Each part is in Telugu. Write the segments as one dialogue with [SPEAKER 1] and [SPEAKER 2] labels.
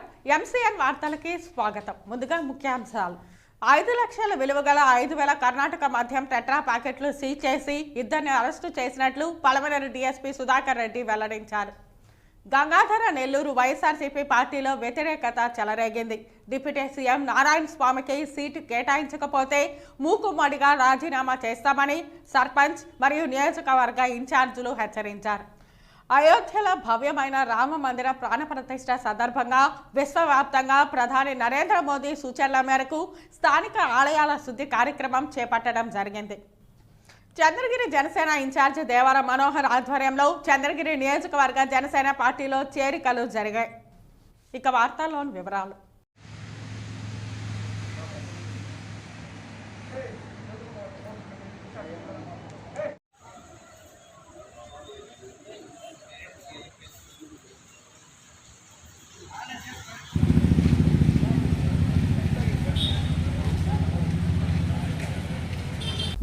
[SPEAKER 1] నమస్కారం ఎంసీఎన్ వార్తలకి స్వాగతం. ముందుగా ముఖ్యాంశాలు. 5 లక్షల విలువ గల 5,000 కర్ణాటక మద్యం టెట్రా ప్యాకెట్లు సీజ్ చేసి ఇద్దరిని అరెస్టు చేసినట్లు పలమనేరు డీఎస్పీ సుధాకర్ రెడ్డి వెల్లడించారు. గంగాధర నెల్లూరు వైఎస్ఆర్సీపీ పార్టీలో వ్యతిరేకత చెలరేగింది. డిప్యూటీ సీఎం నారాయణ స్వామికి సీటు కేటాయించకపోతే మూకుమ్మడిగా రాజీనామా చేస్తామని సర్పంచ్ మరియు నియోజకవర్గ ఇన్ఛార్జీలు హెచ్చరించారు. అయోధ్యలో భవ్యమైన రామ మందిర ప్రాణప్రతిష్ఠ సందర్భంగా విశ్వవ్యాప్తంగా ప్రధాని నరేంద్ర మోదీ సూచనల మేరకు స్థానిక ఆలయాల శుద్ధి కార్యక్రమం చేపట్టడం జరిగింది. చంద్రగిరి జనసేన ఇన్ఛార్జ్ దేవర మనోహర్ ఆధ్వర్యంలో చంద్రగిరి నియోజకవర్గ జనసేన పార్టీలో చేరికలు జరిగాయి. ఇక వార్తల్లోని వివరాలు.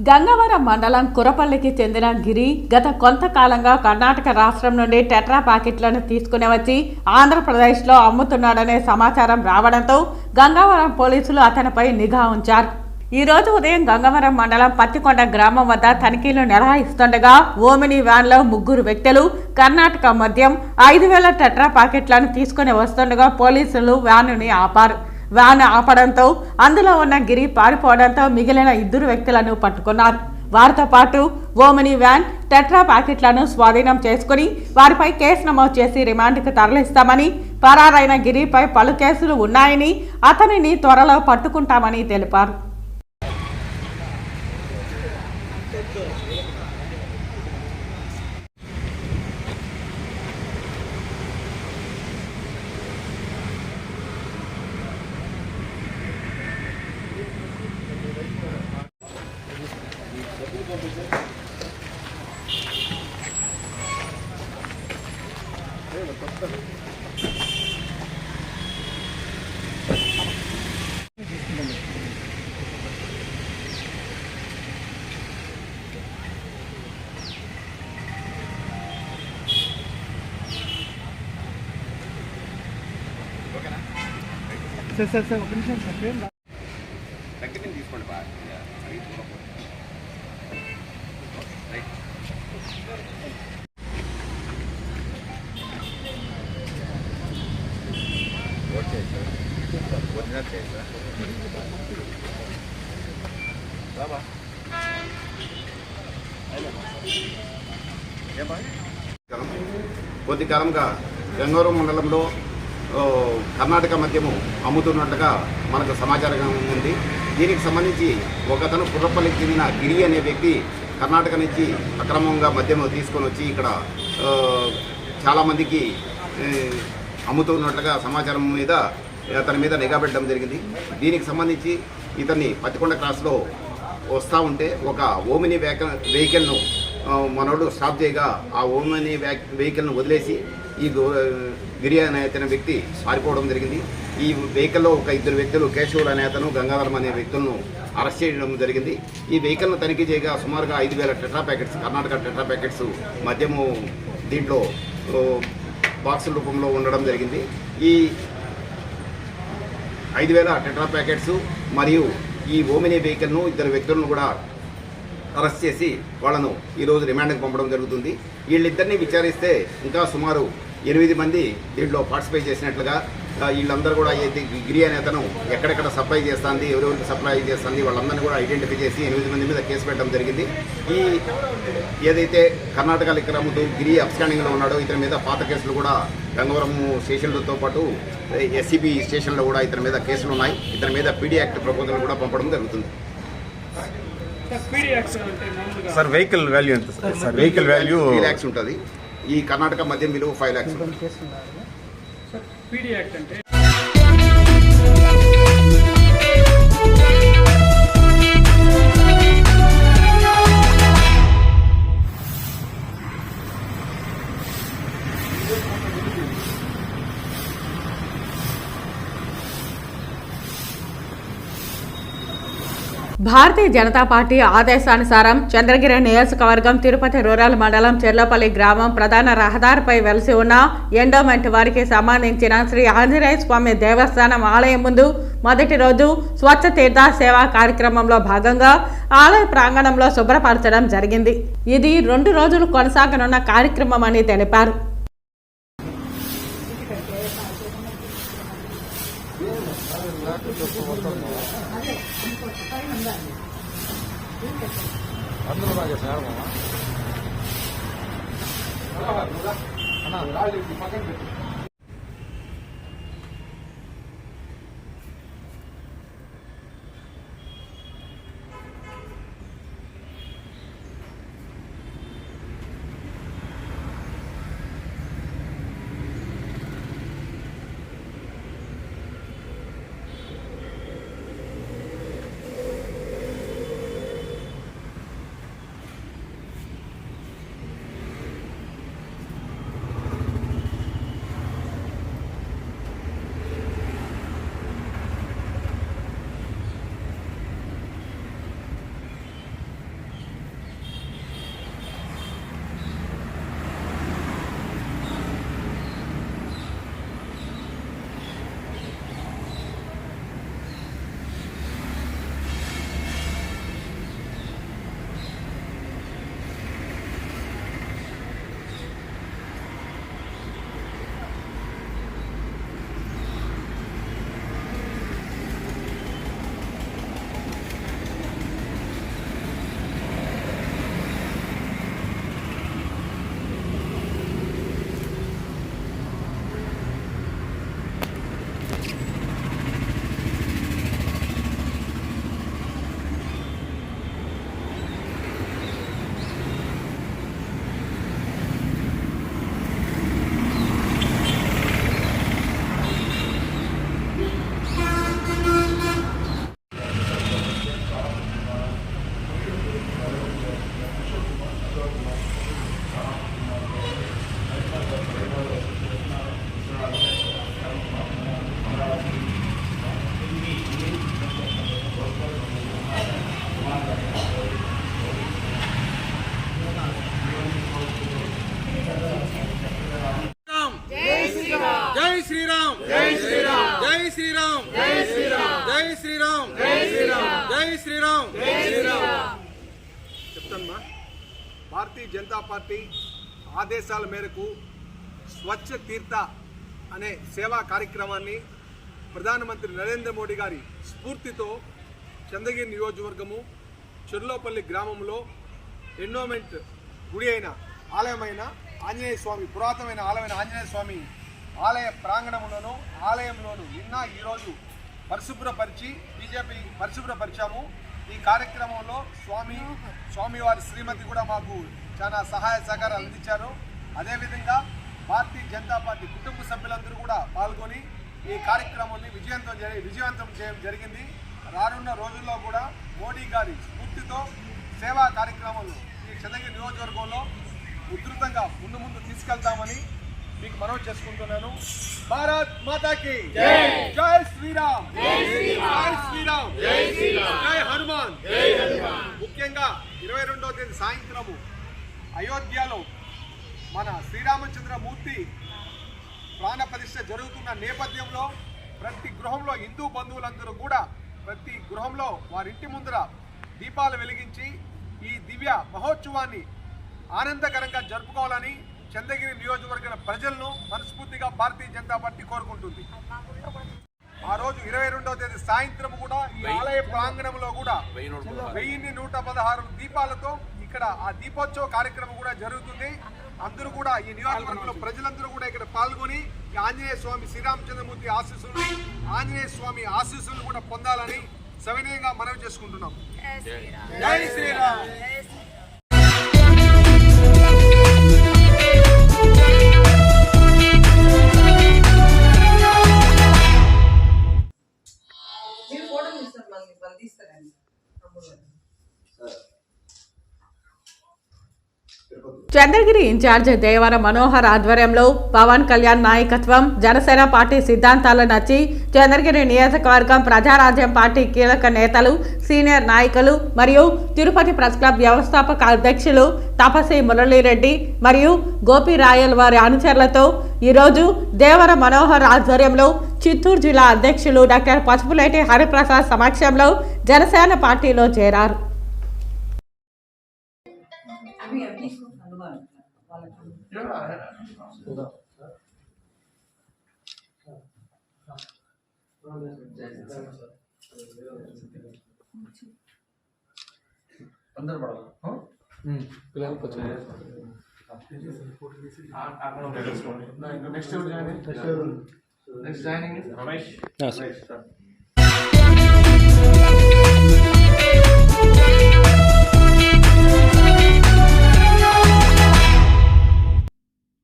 [SPEAKER 1] గంగవరం మండలం కురపల్లికి చెందిన గిరి గత కొంతకాలంగా కర్ణాటక రాష్ట్రం నుండి టెట్రా ప్యాకెట్లను తీసుకుని వచ్చి ఆంధ్రప్రదేశ్లో అమ్ముతున్నాడనే సమాచారం రావడంతో గంగవరం పోలీసులు అతనిపై నిఘా ఉంచారు. ఈ రోజు ఉదయం గంగవరం మండలం పత్తికొండ గ్రామం వద్ద తనిఖీలు నిర్వహిస్తుండగా ఓమిని వ్యాన్లో 3 వ్యక్తులు కర్ణాటక మద్యం 5,000 టెట్రా ప్యాకెట్లను తీసుకుని వస్తుండగా పోలీసులు వ్యానుని ఆపారు. వ్యాన్ ఆపడంతో అందులో ఉన్న గిరి పారిపోవడంతో మిగిలిన 2 వ్యక్తులను పట్టుకున్నారు. వారితో పాటు ఓమిని వ్యాన్ టెట్రా ప్యాకెట్లను స్వాధీనం చేసుకుని వారిపై కేసు నమోదు చేసి రిమాండ్కు తరలిస్తామని, పరారైన గిరిపై పలు కేసులు ఉన్నాయని అతనిని త్వరలో పట్టుకుంటామని తెలిపారు.
[SPEAKER 2] సార్ ఒక నిమిషం సార్ పేరు
[SPEAKER 3] తగ్గింది తీసుకోండి బాగా రైట్ ఓట్ చేయండి సార్ ఒరిజినల్ చేయండి సార్ బాబా కొద్ది కాలంగా గంగవరం మండలంలో కర్ణాటక మద్యము అమ్ముతున్నట్లుగా మనకు సమాచారం ఉంది. దీనికి సంబంధించి ఒకతను కుర్రపల్లికి చెందిన గిరి అనే వ్యక్తి కర్ణాటక నుంచి అక్రమంగా మద్యము తీసుకొని వచ్చి ఇక్కడ చాలామందికి అమ్ముతున్నట్లుగా సమాచారం మీద అతని మీద నిఘా పెట్టడం జరిగింది. దీనికి సంబంధించి ఇతన్ని పత్తికొండ క్రాస్లో వస్తూ ఉంటే ఒక ఓమిని వెహికల్ను మనోడు స్టాప్ చేయగా ఆ ఓమిని వెహికల్ను వదిలేసి ఈ గిరి అనే అతని వ్యక్తి పారిపోవడం జరిగింది. ఈ వెహికల్లో ఒక 2 వ్యక్తులు కేశవులు అనే అతను గంగాధరం అనే వ్యక్తులను అరెస్ట్ చేయడం జరిగింది. ఈ వెహికల్ను తనిఖీ చేయగా సుమారుగా 5,000 tetra packets Karnataka tetra packets మద్యము దీంట్లో బాక్సుల రూపంలో ఉండడం జరిగింది. ఈ 5,000 టెట్రా ప్యాకెట్స్ మరియు ఈ ఓమిని వెహికల్ను 2 వ్యక్తులను కూడా అరెస్ట్ చేసి వాళ్ళను ఈరోజు రిమాండ్కి పంపడం జరుగుతుంది. వీళ్ళిద్దరినీ విచారిస్తే ఇంకా సుమారు 8 మంది దీంట్లో పార్టిసిపేట్ చేసినట్లుగా, వీళ్ళందరూ కూడా గిరి అనే అతను ఎక్కడెక్కడ సప్లై చేస్తుంది, ఎవరెవరికి సప్లై చేస్తుంది వాళ్ళందరినీ కూడా ఐడెంటిఫై చేసి 8 మంది మీద కేసు పెట్టడం జరిగింది. ఈ ఏదైతే కర్ణాటక లిక్కర్ అమ్ముతూ గిరి అబ్స్టాండింగ్లో ఉన్నాడో ఇతని మీద పాత కేసులు కూడా గంగవరం స్టేషన్లతో పాటు ఎస్సీబీ స్టేషన్లో కూడా ఇతని మీద కేసులు ఉన్నాయి. ఇతని మీద పీడీ యాక్ట్ ప్రపోజల్ కూడా పంపడం జరుగుతుంది.
[SPEAKER 2] సార్ వెహికల్ వాల్యూ ఎంత సార్? వెహికల్ వాల్యూ
[SPEAKER 3] 3 lakhs ఉంటుంది. ఈ కర్ణాటక మద్యం విలువ 5 lakhs ఉంటుంది.
[SPEAKER 1] భారతీయ జనతా పార్టీ ఆదేశానుసారం చంద్రగిరి నియోజకవర్గం తిరుపతి రూరల్ మండలం చెర్లపల్లి గ్రామం ప్రధాన రహదారిపై వెలిసి ఉన్న ఎండోమెంట్ వారికి సంబంధించిన శ్రీ ఆంజనేయ స్వామి దేవస్థానం ఆలయం ముందు మొదటి రోజు స్వచ్ఛ తీర్థ సేవా కార్యక్రమంలో భాగంగా ఆలయ ప్రాంగణంలో శుభ్రపరచడం జరిగింది. ఇది 2 రోజులు కొనసాగనున్న కార్యక్రమం అని తెలిపారు.
[SPEAKER 4] జై శ్రీరామ్ జై శ్రీరామ్ జై శ్రీరామ్ జై శ్రీరామ్ జై శ్రీరామ్ జై శ్రీరామ్ జై శ్రీరామ్ జై శ్రీరామ్.
[SPEAKER 5] చెప్తాను. భారతీయ జనతా పార్టీ ఆదేశాల మేరకు స్వచ్ఛ తీర్థ అనే సేవా కార్యక్రమాన్ని ప్రధానమంత్రి నరేంద్ర మోడీ గారి స్ఫూర్తితో చంద్రగిరి నియోజకవర్గము చెర్లోపల్లి గ్రామంలో ఎండోమెంట్ గుడి అయిన ఆలయమైన ఆంజనేయ స్వామి పురాతనమైన ఆలయమైన ఆంజనేయ స్వామి ఆలయ ప్రాంగణంలోనూ ఆలయంలోనూ నిన్న ఈరోజు పరిశుభ్రపరిచి బీజేపీ పరిశుభ్రపరిచాము. ఈ కార్యక్రమంలో స్వామివారి శ్రీమతి కూడా మాకు చాలా సహాయ సహకారాలు అందించారు. అదేవిధంగా భారతీయ జనతా పార్టీ కుటుంబ సభ్యులందరూ కూడా పాల్గొని ఈ కార్యక్రమాన్ని విజయవంతం చేయడం జరిగింది. రానున్న రోజుల్లో కూడా మోడీ గారి స్ఫూర్తితో సేవా కార్యక్రమాలు ఈ చంద్రగిరి నియోజకవర్గంలో ఉధృతంగా ముందు తీసుకెళ్తామని మీకు మనవి చేసుకుంటున్నాను. భారత్ మాతాకి జై, జై శ్రీరామ్, జై శ్రీరామ్, జై శ్రీరామ్, జై హనుమాన్. ముఖ్యంగా 22వ తేదీ సాయంత్రము అయోధ్యలో మన శ్రీరామచంద్రమూర్తి ప్రాణ ప్రతిష్ఠ జరుగుతున్న నేపథ్యంలో ప్రతి గృహంలో హిందూ బంధువులందరూ కూడా ప్రతి గృహంలో వారింటి ముందర దీపాలు వెలిగించి ఈ దివ్య మహోత్సవాన్ని ఆనందకరంగా జరుపుకోవాలని చంద్రగిరి నియోజకవర్గ ప్రజలను మనస్ఫూర్తిగా భారతీయ జనతా పార్టీ కోరుకుంటుంది. ఆ రోజు 22వ తేదీ సాయంత్రం కూడా ఈ ఆలయ ప్రాంగణంలో కూడా 1116 దీపాలతో ఇక్కడ ఆ దీపోత్సవ కార్యక్రమం కూడా జరుగుతుంది. అందరూ కూడా ఈ నియోజకవర్గంలో ప్రజలందరూ కూడా ఇక్కడ పాల్గొని ఆంజనేయ స్వామి శ్రీరామచంద్రమూర్తి ఆశీస్సులు ఆంజనేయ స్వామి ఆశీస్సులు కూడా పొందాలని సవినయంగా మనవి చేసుకుంటున్నాం. జై శ్రీరామ్.
[SPEAKER 3] తిరుపతి
[SPEAKER 1] చంద్రగిరి ఇన్ఛార్జ్ దేవర మనోహర్ ఆధ్వర్యంలో పవన్ కళ్యాణ్ నాయకత్వం జనసేన పార్టీ సిద్ధాంతాలు నచ్చి చంద్రగిరి నియోజకవర్గం ప్రజారాజ్యం పార్టీ కీలక నేతలు సీనియర్ నాయకులు మరియు తిరుపతి ప్రెస్ క్లబ్ వ్యవస్థాపక అధ్యక్షులు తపసి మురళీరెడ్డి మరియు గోపి రాయల్ వారి అనుచరులతో ఈరోజు దేవర మనోహర్ ఆధ్వర్యంలో చిత్తూరు జిల్లా అధ్యక్షులు డాక్టర్ పసుపులేటి హరిప్రసాద్ సమక్షంలో జనసేన పార్టీలో చేరారు.
[SPEAKER 4] Next joining Ramesh.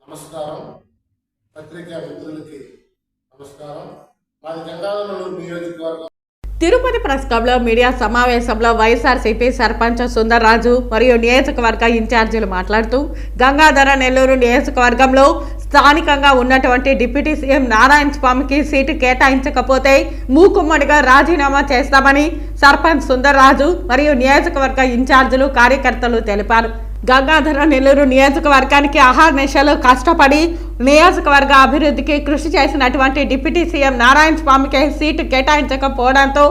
[SPEAKER 6] నమస్కారం. పత్రికా మిత్రులకి నమస్కారం. మాది గంగాధర నియోజకవర్గం.
[SPEAKER 1] తిరుపతి ప్రెస్ క్లబ్లో మీడియా సమావేశంలో వైఎస్ఆర్సీపీ సర్పంచ్ సుందర్రాజు మరియు నియోజకవర్గ ఇన్ఛార్జీలు మాట్లాడుతూ గంగాధర నెల్లూరు నియోజకవర్గంలో స్థానికంగా ఉన్నటువంటి డిప్యూటీ సీఎం నారాయణ స్వామికి సీటు కేటాయించకపోతే మూకుమ్మడిగా రాజీనామా చేస్తామని సర్పంచ్ సుందర్రాజు మరియు నియోజకవర్గ ఇన్ఛార్జీలు కార్యకర్తలు తెలిపారు. గంగాధర నెల్లూరు నియోజకవర్గానికి అహర్నిశలు కష్టపడి నియోజకవర్గ అభివృద్ధికి కృషి చేసినటువంటి డిప్యూటీ సీఎం నారాయణ స్వామికి సీటు కేటాయించకపోవడంతో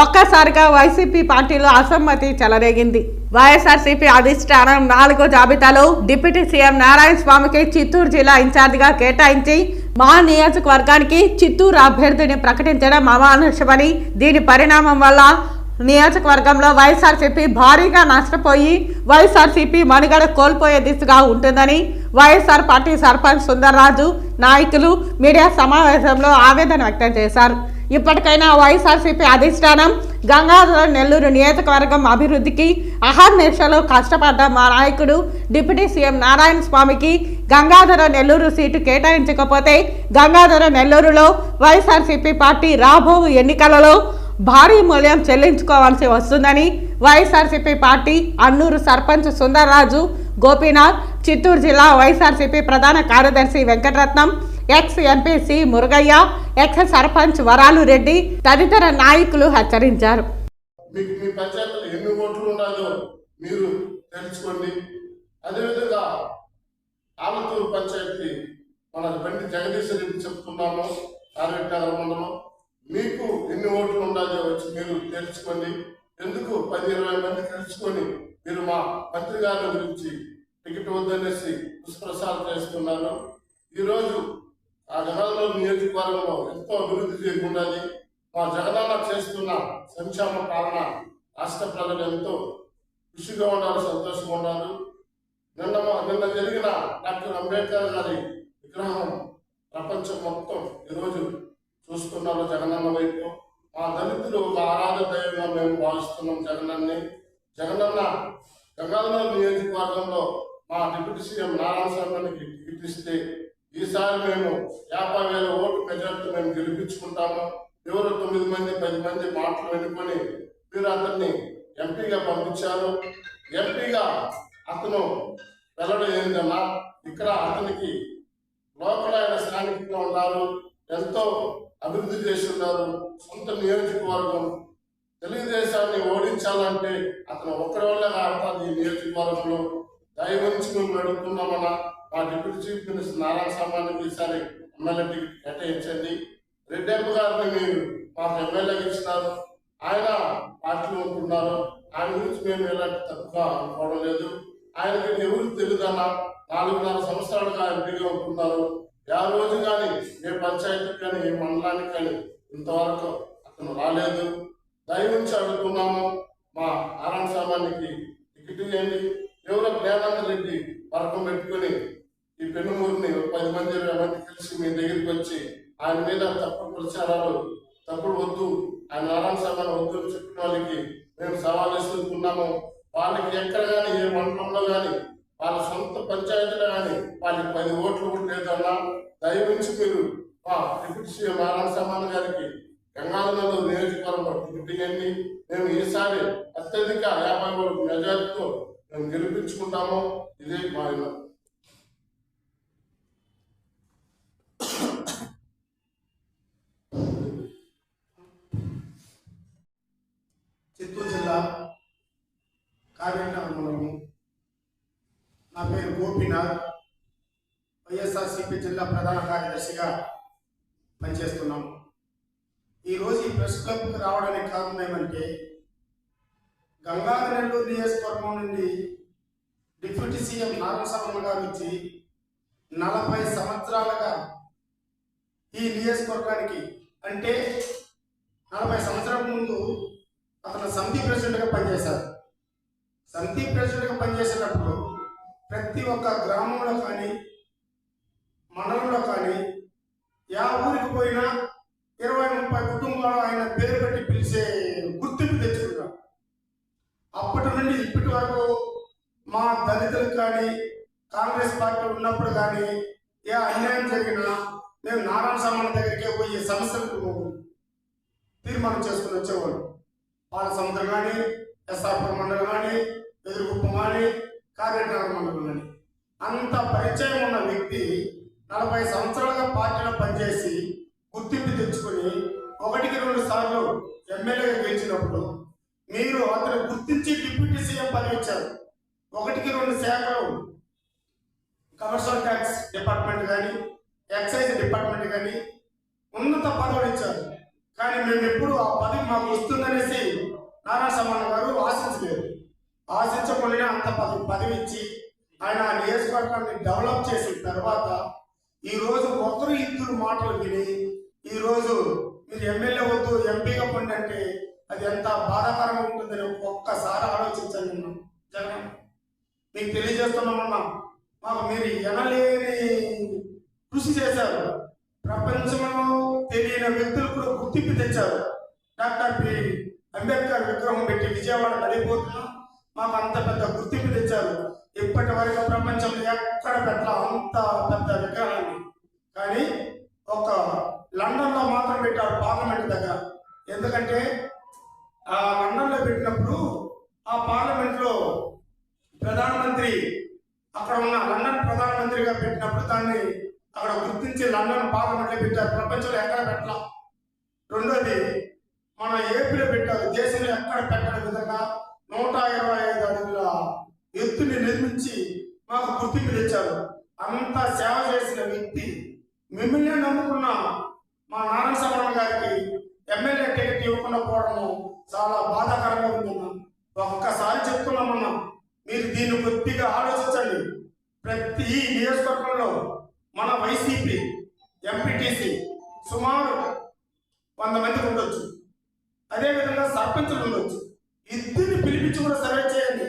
[SPEAKER 1] ఒక్కసారిగా వైసీపీ పార్టీలో అసమ్మతి చెలరేగింది. వైఎస్ఆర్సీపీ అధిష్టానం 4వ జాబితాలో డిప్యూటీ సీఎం నారాయణ స్వామికి చిత్తూరు జిల్లా ఇన్ఛార్జిగా కేటాయించి మా నియోజకవర్గానికి చిత్తూరు అభ్యర్థిని ప్రకటించడం అమానుషమని, దీని పరిణామం వల్ల నియోజకవర్గంలో వైఎస్ఆర్సీపీ భారీగా నష్టపోయి వైఎస్ఆర్సీపీ మనుగడ కోల్పోయే దిశగా ఉంటుందని వైఎస్ఆర్ పార్టీ సర్పంచ్ సుందర్రాజు నాయకులు మీడియా సమావేశంలో ఆవేదన వ్యక్తం చేశారు. ఇప్పటికైనా వైఎస్ఆర్సీపీ అధిష్టానం గంగాధర నెల్లూరు నియోజకవర్గం అభివృద్ధికి అహర్నిశలు కష్టపడ్డ మా నాయకుడు డిప్యూటీ సీఎం నారాయణ స్వామికి గంగాధర నెల్లూరు సీటు కేటాయించకపోతే గంగాధర నెల్లూరులో వైఎస్ఆర్సీపీ పార్టీ రాబో ఎన్నికలలో భారీ మూల్యం చెల్లించుకోవాల్సి వస్తుందని వైఎస్ఆర్సీపీ పార్టీ అన్నూరు సర్పంచ్ సుందర్రాజు గోపీనాథ్, చిత్తూరు జిల్లా వైఎస్ఆర్సీపీ ప్రధాన కార్యదర్శి Venkataratnam, X MPC Murugaiah, X sarpanch వరాలు రెడ్డి తదితర నాయకులు హెచ్చరించారు.
[SPEAKER 6] మీకు మీ పంచాయతీలో ఎన్ని ఓట్లు ఉన్నాయో మీరు తెలుసుకోండి. అదేవిధంగా ఆలతూరు పంచాయతీ మన బండి జగదీశ్వర రెడ్డి చెప్తున్నాము, ఆర్వేట్నగర్ మండలం. మీకు ఎన్ని ఓట్లు ఉండాలో వచ్చి మీరు తెలుసుకోండి. ఎందుకు 10-20 మంది తెలుసుకొని మీరు మా మంత్రి గారి గురించి టికెట్ వద్దనేసి దుష్ప్రచారం చేస్తున్నారు. ఈరోజు ఆ గంగాధర నియోజకవర్గంలో ఎంతో అభివృద్ధి చెందుతున్నది. మా జగనన్న చేస్తున్న సంక్షేమ పాలన రాష్ట్ర ప్రజలు ఎంతో ఖుషిగా ఉన్నారు, సంతోషంగా ఉన్నారు. నిన్న జరిగిన డాక్టర్ అంబేద్కర్ గారి విగ్రహం ప్రపంచం మొత్తం ఈరోజు చూస్తున్నారు జగనన్న వైపు. మా దళితులు ఒక ఆరాధ దైవంగా మేము భావిస్తున్నాం జగనన్ని. జగనన్న గంగాధర నియోజకవర్గంలో మా డిప్యూటీ సీఎం నారాయణ స్వామికి టికెట్ ఇస్తే ఈసారి మేము 50,000 ఓటు మెజార్టీ మేము గెలిపించుకుంటాము. ఎవరు 9 మంది 10 మంది మాటలు వెనుకొని మీరు అతన్ని ఎంపీగా పంపించారు. ఎంపీగా అతను వెళ్ళడం ఏంటన్నా, ఇక్కడ అతనికి లోకల్ ఆయన స్థానికంగా ఉన్నారు, ఎంతో అభివృద్ధి చేసి ఉన్నారు. సొంత నియోజకవర్గం తెలుగుదేశాన్ని ఓడించాలంటే అతను ఒక్కరి వల్ల కాదు. ఈ నియోజకవర్గంలో దయవంచి మేము అడుగుతున్నామన్నా, మా డిప్యూటీ చీఫ్ మినిస్టర్ నారాయణ స్వామికి ఈసారి ఎమ్మెల్యే టికెట్ కేటాయించండి. రెడ్డెంపు గారిని మీరు మాకు ఎమ్మెల్యేగా ఇచ్చినారు, ఆయన పార్టీలో ఉంటున్నారు. ఆయన గురించి మేము ఎలాంటి తప్పుగా అనుకోవడం లేదు. ఆయనకి ఎవరికి తెలియదన్నా, 4.5 సంవత్సరాలుగా ఎంపీగా ఉంటున్నారు. ఆ రోజు కానీ ఏ పంచాయతీకి కానీ ఏ మండలానికి కానీ ఇంతవరకు అతను రాలేదు. దయవుంచి అడుగుతున్నాము, మా నారాయణ స్వామికి టికెట్ ఇవ్వండి. ఎవరో జ్ఞానంద రెడ్డి వర్గం పెట్టుకుని ఈ పెన్నుమూరిని 10 మంది 20 మంది కలిసి మీ దగ్గరికి వచ్చి ఆయన మీద తప్పుడు ప్రచారాలు, తప్పుడు వద్దు, ఆయన నారాయణ స్వామిని వద్దు చెప్పిన వాళ్ళకి మేము సవాల్ ఇస్తున్నాము. వాళ్ళకి ఎక్కడ కానీ ఏ మండలంలో కానీ వాళ్ళ సొంత పంచాయతీలో కానీ వాళ్ళకి 10 ఓట్లు కూడా లేదన్నా, దయవుంచి మీరు మా డిప్యూటీ సీఎం నారాయణ స్వామి గారికి గంగాధర నియోజకవర్గంలో టికెట్ ఇవ్వండి. మేము ఈసారి అత్యధిక 50 ఓట్ల మెజార్టీతో మేము గెలిపించుకుంటాము. ఇదే మా ఇల్లు.
[SPEAKER 7] చిత్తూరు జిల్లా కావేరినగర్ మండలము. నా పేరు గోపీనాథ్. వైఎస్ఆర్సీపీ జిల్లా ప్రధాన కార్యదర్శిగా పనిచేస్తున్నాం. ఈరోజు ఈ ప్రెస్ క్లబ్కి రావడానికి కారణం ఏమంటే, గంగాధర్ నెల్లూరు నియోజకవర్గం నుండి డిప్యూటీ సీఎం నారాయణ గారు వచ్చి 40 సంవత్సరాలుగా ఈ నియోజకవర్గానికి, అంటే 40 సంవత్సరాల ముందు అతను సమితి ప్రెసిడెంట్గా పనిచేశారు. సమితి ప్రెసిడెంట్గా పనిచేసేటప్పుడు ప్రతి ఒక్క గ్రామంలో కానీ మండలంలో కానీ ఊరికి పోయినా 20-30 కుటుంబాలు ఆయన పేరు పెట్టి పిలిచే గుర్తింపు తెచ్చుకున్నారు. అప్పటి నుండి ఇప్పటి వరకు మా దళితులకు కానీ కాంగ్రెస్ పార్టీ ఉన్నప్పుడు కానీ ఏ అన్యాయం జరిగినా మేము నారాయణ సామాన్య దగ్గరికే పోయి సమస్యలకు తీర్మానం చేసుకుని వచ్చేవాళ్ళు. పాల సముద్రం కానీ, ఎస్ఆర్పురం మండలం కానీ, ఎదురుగుప్పం కానీ, కావేరినగర్ మండలం కానీ అంత పరిచయం ఉన్న వ్యక్తి 40 సంవత్సరాలుగా పార్టీలో పనిచేసి గుర్తింపు తెచ్చుకొని 1-2 సార్లు ఎమ్మెల్యేగా గెలిచినప్పుడు మీరు అతను గుర్తించి డిప్యూటీ సీఎం పదవి ఇచ్చారు. 1-2 శాఖలు కమర్షియల్ ట్యాక్స్ డిపార్ట్మెంట్ కానీ, ఎక్సైజ్ డిపార్ట్మెంట్ కానీ ఉన్నత పదవులు ఇచ్చారు. కానీ మేము ఎప్పుడు ఆ పదవి మాకు వస్తుందనేసి నారాయణ సామాన్య గారు ఆశించలేదు. ఆశించకుండా అంత పదవి ఇచ్చి ఆయన ఆ నియోజకవర్గాన్ని డెవలప్ చేసిన తర్వాత ఈరోజు 1-2 మాటలు విని ఈరోజు మీరు ఎమ్మెల్యే వద్దు ఎంపీగా పొండి అంటే అది ఎంత బాధాకరంగా ఉంటుందని ఒక్కసారి ఆలోచించండి. జగన్ మీకు తెలియజేస్తున్నామన్నా, మాకు మీరు ఎనలేని కృషి చేశారు. ప్రపంచంలో తెలియని వ్యక్తులు కూడా గుర్తింపు తెచ్చారు. డాక్టర్ బి అంబేద్కర్ విగ్రహం పెట్టి విజయవాడ నడిపోతున్నాం. మాకు అంత పెద్ద గుర్తింపు తెచ్చారు. ఇప్పటి వరకు ప్రపంచంలో ఎక్కడ పెట్టాల అంత పెద్ద విగ్రహాన్ని. కానీ ఒక లండన్లో మాత్రం పెట్టారు, పార్లమెంట్ దగ్గర. ఎందుకంటే ఆ లండన్లో పెట్టినప్పుడు ఆ పార్లమెంట్లో ప్రధానమంత్రి అక్కడ ఉన్న లండన్ ప్రధానమంత్రిగా పెట్టినప్పుడు దాన్ని అక్కడ గుర్తించి లండన్ పార్లమెంట్లో పెట్టారు. ప్రపంచంలో ఎక్కడ పెట్టాల. రెండోది మన ఏపీలో పెట్టారు. దేశంలో ఎక్కడ పెట్టని విధంగా 125 అడుగుల ఎత్తుని నిర్మించి మాకు గుర్తింపు తెచ్చారు. అంత సేవ చేసిన వ్యక్తి మిమ్మల్ని నమ్ముకున్న మా నారాయణ సామాన్య గారికి ఎమ్మెల్యే టికెట్ ఇవ్వకుండా పోవడము చాలా బాధాకరంగా ఉందన్నా. ఒక్కసారి చెప్తున్నామన్నా, మీరు దీన్ని కొద్దిగా ఆలోచించండి. ప్రతి ఈ నియోజకవర్గంలో మన వైసీపీ ఎంపీటీసీ సుమారు 100 మందికి ఉండొచ్చు. అదేవిధంగా సర్పంచులు ఉండొచ్చు. ఇద్దరిని పిలిపించి కూడా సర్వే చేయండి.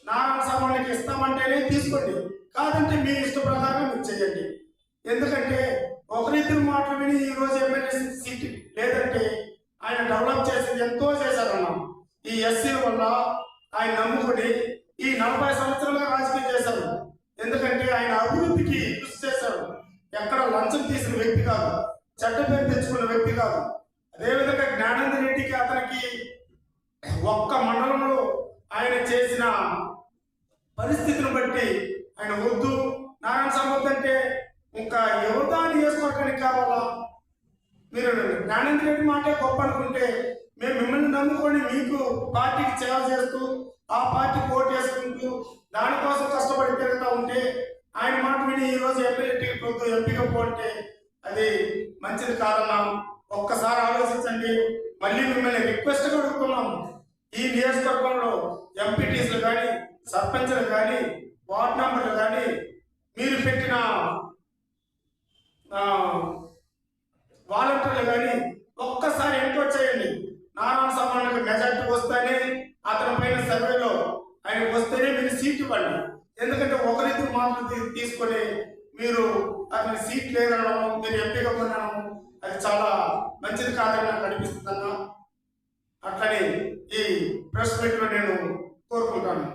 [SPEAKER 7] నారాయణ సామాన్యకి ఇస్తామంటేనే తీసుకోండి, కాదంటే మీ ఇష్ట ప్రకారం మీరు చేయండి. ఎందుకంటే 1-2 మాటలు విని ఈరోజు ఎమ్మెల్యే సీట్ లేదంటే ఆయన డెవలప్ చేసేది ఎంతో చేశారన్నా. ఈ ఎస్సీ వల్ల ఆయన నమ్ముకొని ఈ 40 సంవత్సరాలుగా రాజకీయం చేశారు. ఎందుకంటే ఆయన అభివృద్ధికి కృషి చేశారు. ఎక్కడ లంచం తీసిన వ్యక్తి కాదు, చెడ్డ పేరు తెచ్చుకున్న వ్యక్తి కాదు. అదేవిధంగా జ్ఞానేంద్ర రెడ్డికి అతనికి ఒక్క మండలంలో ఆయన చేసిన పరిస్థితిని బట్టి ఆయన వద్దు, నారాయణ సామాన్య అంటే ఇంకా ఎవరిదా నియోజకవర్గానికి కావాలా? మీరు జ్ఞానేంద్ర రెడ్డి మాటే గొప్ప అనుకుంటే మేము మిమ్మల్ని నమ్ముకొని మీకు పార్టీకి సేవ చేస్తూ ఆ పార్టీ ఓటు వేసుకుంటూ దానికోసం కష్టపడి తిరుగుతూ ఉంటే ఆయన మాట విని ఈరోజు ఎమ్మెల్యే టికెట్ వద్దు ఎంపీగా పోతే అది మంచిది కాదన్నా. ఒక్కసారి ఆలోచించండి. మళ్ళీ మిమ్మల్ని రిక్వెస్ట్గా అడుగుతున్నాము, ఈ నియోజకవర్గంలో ఎంపీటీసీలు కానీ, సర్పంచ్లు కానీ, వార్డు మెంబర్లు కానీ మీరు పెట్టిన వాలంటీర్లు కానీ ఒక్కసారి ఎంక్వైరీ చేయండి. నారాయణ సామాన్యకు మెజార్టీ వస్తేనే అతని పైన సర్వేలో ఆయన వస్తేనే మీరు సీట్ ఇవ్వండి. ఎందుకంటే 1-2 మాటలు తీసుకొని మీరు అతని సీట్ లేదనడం, మీరు ఎంపీగా కొనడం అది చాలా మంచిది కాదని నాకు అనిపిస్తుందన్నా. అట్లని ఈ ప్రెస్ మీట్లో నేను కోరుకుంటాను.